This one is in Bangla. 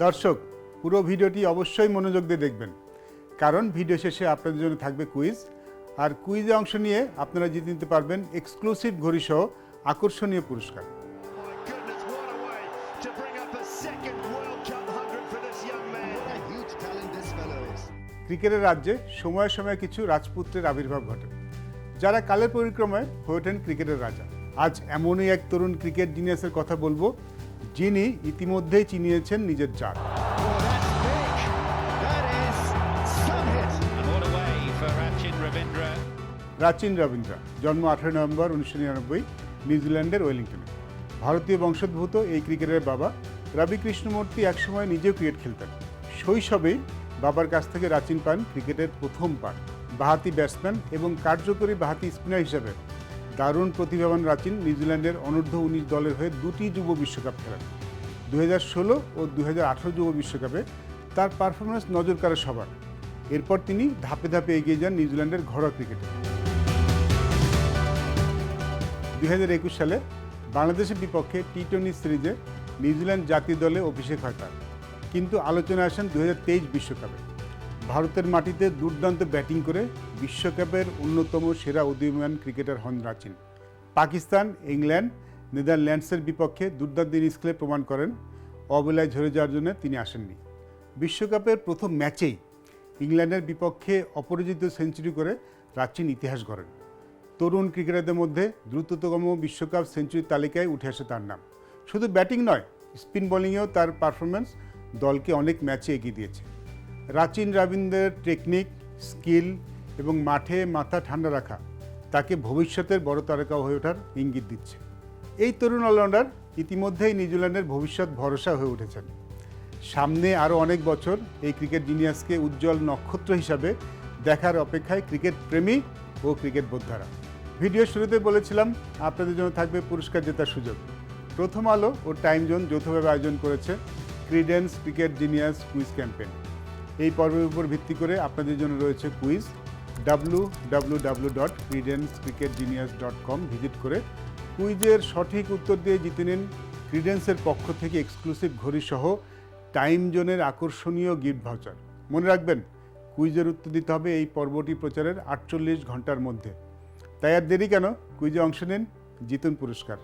দর্শক, পুরো ভিডিওটি অবশ্যই মনোযোগ দিয়ে দেখবেন, কারণ ভিডিও শেষে আপনাদের জন্য থাকবে কুইজ। আর কুইজে অংশ নিয়ে আপনারা জিতে নিতে পারবেন এক্সক্লুসিভ ঘড়ি সহ আকর্ষণীয় পুরস্কার। ক্রিকেটের রাজ্যে সময়ে সময়ে কিছু রাজপুত্রের আবির্ভাব ঘটে, যারা কালের পরিক্রমায় হয়ে ওঠেন ক্রিকেটের রাজা। আজ এমনই এক তরুণ ক্রিকেট জিনিয়াসের কথা বলবো, যিনি ইতিমধ্যেই চিনিয়েছেন নিজের জাত। রাচিন রবীন্দ্র জন্ম 18 নভেম্বর 1999 নিউজিল্যান্ডের ওয়েলিংটনে। ভারতীয় বংশোদ্ভূত এই ক্রিকেটের বাবা রবি কৃষ্ণমূর্তি একসময় নিজেও ক্রিকেট খেলতেন। শৈশবেই বাবার কাছ থেকে রাচিন পান ক্রিকেটের প্রথম পাঠ। বাঁহাতি ব্যাটসম্যান এবং কার্যকরী বাঁহাতি স্পিনার হিসেবে দারুণ প্রতিভাবান রাচিন নিউজিল্যান্ডের অনূর্ধ্ব-19 দলের হয়ে দুটি যুব বিশ্বকাপ খেলেন। 2016 ও 2018 যুব বিশ্বকাপে তার পারফরমেন্স নজর কাড়ে সবার। এরপর তিনি ধাপে ধাপে এগিয়ে যান নিউজিল্যান্ডের ঘরোয়া ক্রিকেটে। 2021 সালে বাংলাদেশের বিপক্ষে টি-20 সিরিজে নিউজিল্যান্ড জাতীয় দলে অভিষেক হয় তার। কিন্তু আলোচনায় আসেন 2023 বিশ্বকাপে। ভারতের মাটিতে দুর্দান্ত ব্যাটিং করে বিশ্বকাপের অন্যতম সেরা উদীয়মান ক্রিকেটার হন রাচিন। পাকিস্তান, ইংল্যান্ড, নেদারল্যান্ডসের বিপক্ষে দুর্দান্ত ইনিংস খেলে প্রমাণ করেন অবহেলায় ঝরে যাওয়ার জন্য তিনি আসেননি। বিশ্বকাপের প্রথম ম্যাচেই ইংল্যান্ডের বিপক্ষে অপরাজিত সেঞ্চুরি করে রাচিন ইতিহাস গড়েন। তরুণ ক্রিকেটারদের মধ্যে দ্রুততম বিশ্বকাপ সেঞ্চুরির তালিকায় উঠে আসে তার নাম। শুধু ব্যাটিং নয়, স্পিন বোলিংয়েও তার পারফরমেন্স দলকে অনেক ম্যাচে এগিয়ে দিয়েছে। রাচিন রবীন্দ্রের টেকনিক, স্কিল এবং মাঠে মাথা ঠান্ডা রাখা তাকে ভবিষ্যতের বড় তারকা হয়ে ওঠার ইঙ্গিত দিচ্ছে। এই তরুণ অলরাউন্ডার ইতিমধ্যেই নিউজিল্যান্ডের ভবিষ্যৎ ভরসা হয়ে উঠেছেন। সামনে আরও অনেক বছর এই ক্রিকেট জিনিয়াসকে উজ্জ্বল নক্ষত্র হিসাবে দেখার অপেক্ষায় ক্রিকেট প্রেমী ও ক্রিকেট বোদ্ধারা। ভিডিও শুরুতে বলেছিলাম আপনাদের জন্য থাকবে পুরস্কার জেতার সুযোগ। প্রথম আলো ও টাইম জোন যৌথভাবে আয়োজন করেছে ক্রিডেন্স ক্রিকেট জিনিয়াস কুইজ ক্যাম্পেইন। এই পর্বের উপর ভিত্তি করে আপনাদের জন্য রয়েছে কুইজ। www.credencecricketgenius.com ভিজিট করে কুইজের সঠিক উত্তর দিয়ে জিতে নিন ক্রিডেন্সের পক্ষ থেকে এক্সক্লুসিভ ঘড়ি সহ টাইম জোনের আকর্ষণীয় গিফট ভাউচার। মনে রাখবেন, কুইজের উত্তর দিতে হবে এই পর্বটি প্রচারের 48 ঘন্টার মধ্যে। তাই আর দেরি কেন, কুইজে অংশ নিন, জিতুন পুরস্কার।